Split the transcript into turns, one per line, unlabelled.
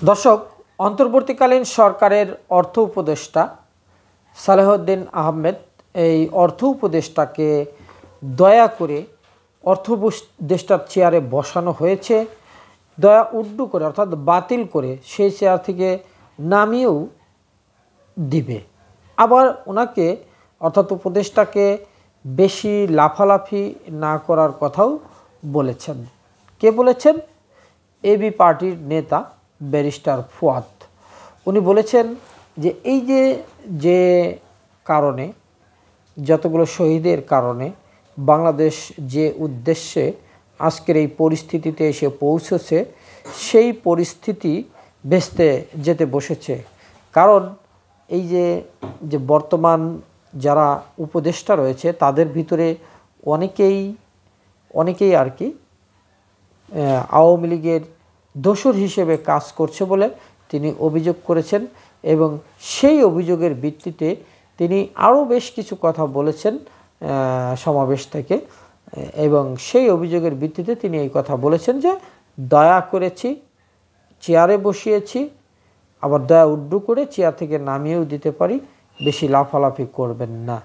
দর্শক, অন্তর্বর্তীকালীন সরকারের অর্থ উপদেষ্টা সালেহউদ্দিন আহমেদ এই অর্থ উপদেষ্টাকে দয়া করে অর্থ উপদেষ্টার চেয়ারে বসানো হয়েছে। দয়া উড্ডু করে অর্থাৎ বাতিল করে সেই চেয়ার থেকে নামিয়েও দিবে। আবার ওনাকে অর্থাৎ উপদেষ্টাকে বেশি লাফালাফি না করার কথাও বলেছেন। কে বলেছেন? এবি পার্টির নেতা ব্যারিস্টার ফুয়াদ। উনি বলেছেন যে এই যে কারণে যতগুলো শহীদের কারণে বাংলাদেশ যে উদ্দেশ্যে আজকের এই পরিস্থিতিতে এসে পৌঁছেছে, সেই পরিস্থিতি ভেস্তে যেতে বসেছে। কারণ এই যে বর্তমান যারা উপদেষ্টা রয়েছে তাদের ভিতরে অনেকেই আর কি আওয়ামী লীগের দোসর হিসেবে কাজ করছে বলে তিনি অভিযোগ করেছেন এবং সেই অভিযোগের ভিত্তিতে তিনি আরও বেশ কিছু কথা বলেছেন সমাবেশ থেকে। এবং সেই অভিযোগের ভিত্তিতে তিনি এই কথা বলেছেন যে দয়া করেছি, চেয়ারে বসিয়েছি, আবার দয়া উড্ডু করে চেয়ার থেকে নামিয়েও দিতে পারি, বেশি লাফালাফি করবেন না।